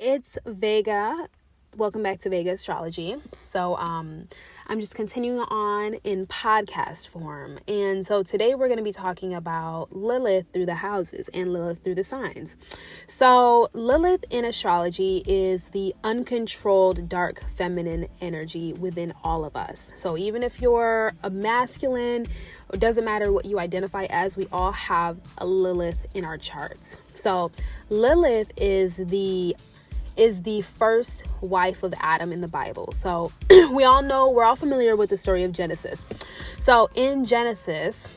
It's Vega. Welcome back to Vega Astrology. So I'm just continuing on in podcast form. And so today we're going to be talking about Lilith through the houses and Lilith through the signs. So Lilith in astrology is the uncontrolled dark feminine energy within all of us. So even if you're a masculine, it doesn't matter what you identify as, we all have a Lilith in our charts. So Lilith is the first wife of Adam in the Bible. So we're all familiar with the story of Genesis. So in Genesis,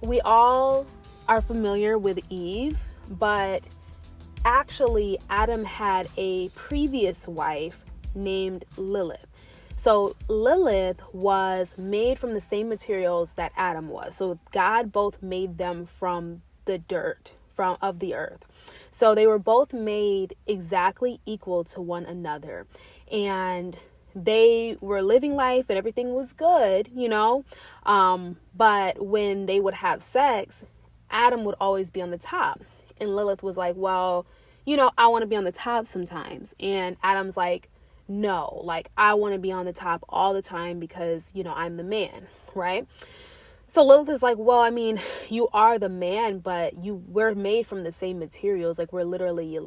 we all are familiar with Eve, but actually Adam had a previous wife named Lilith. So Lilith was made from the same materials that Adam was. So God both made them from the dirt of the earth. So they were both made exactly equal to one another, and they were living life and everything was good, but when they would have sex, Adam would always be on the top, and Lilith was like, well, I want to be on the top sometimes. And Adam's like, no, I want to be on the top all the time because I'm the man, right? So Lilith is like, well, you are the man, but we're made from the same materials. We're literally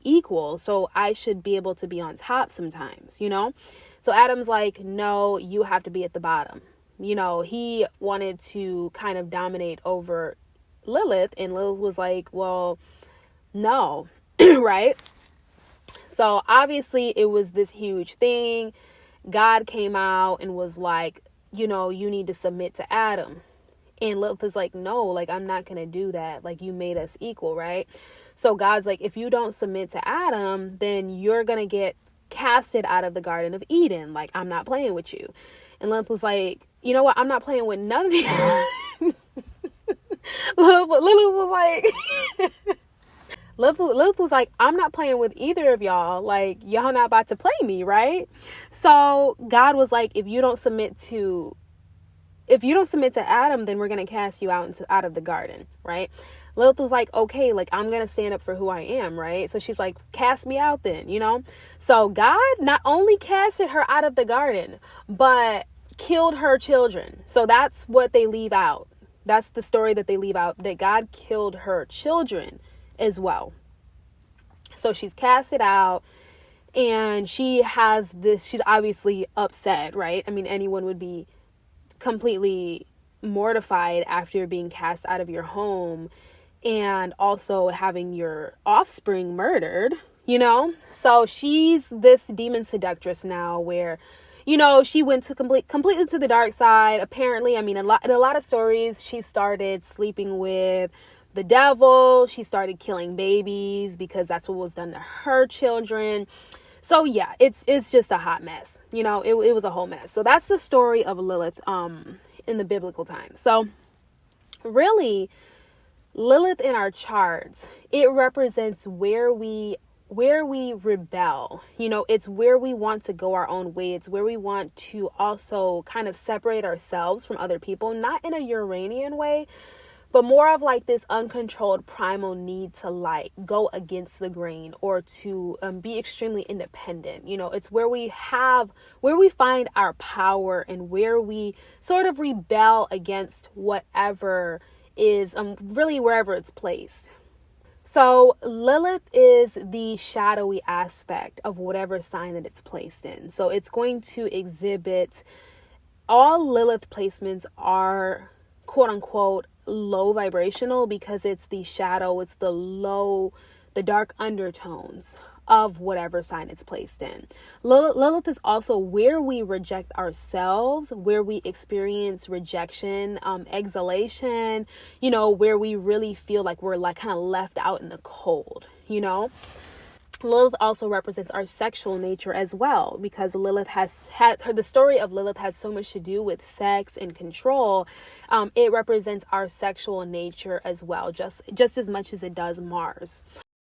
equal. So I should be able to be on top sometimes, So Adam's like, no, you have to be at the bottom. He wanted to kind of dominate over Lilith, and Lilith was like, well, no, right? So obviously it was this huge thing. God came out and was like, you need to submit to Adam. And Lilith is like, no, I'm not going to do that. You made us equal, right? So God's like, if you don't submit to Adam, then you're going to get casted out of the Garden of Eden. I'm not playing with you. And Lilith was like, you know what? I'm not playing with none of you. Lilith was like... Lilith was like, I'm not playing with either of y'all. Y'all not about to play me, right? So God was like, if you don't submit to Adam, then we're going to cast you out of the garden, right? Lilith was like, okay, I'm going to stand up for who I am, right? So she's like, cast me out then, So God not only casted her out of the garden, but killed her children. So that's what they leave out. That's the story that they leave out, that God killed her children as well. So she's casted out, and she's obviously upset, right? Anyone would be completely mortified after being cast out of your home and also having your offspring murdered, So she's this demon seductress now where, she went to completely to the dark side. Apparently, in a lot of stories, she started sleeping with the devil. She started killing babies because that's what was done to her children. So yeah, it's just a hot mess. It was a whole mess. So that's the story of Lilith in the biblical times. So really, Lilith in our charts, it represents where we rebel. It's where we want to go our own way. It's where we want to also kind of separate ourselves from other people, not in a Uranian way, but more of this uncontrolled primal need to go against the grain or to be extremely independent. It's where we find our power and where we sort of rebel against whatever is really wherever it's placed. So Lilith is the shadowy aspect of whatever sign that it's placed in. So it's going to exhibit, all Lilith placements are quote unquote low vibrational because it's the shadow, it's the dark undertones of whatever sign it's placed in. Lilith is also where we reject ourselves, where we experience rejection, exhalation, where we really feel like we're kind of left out in the cold, Lilith also represents our sexual nature as well, because Lilith the story of Lilith has so much to do with sex and control. It represents our sexual nature as well, just as much as it does Mars.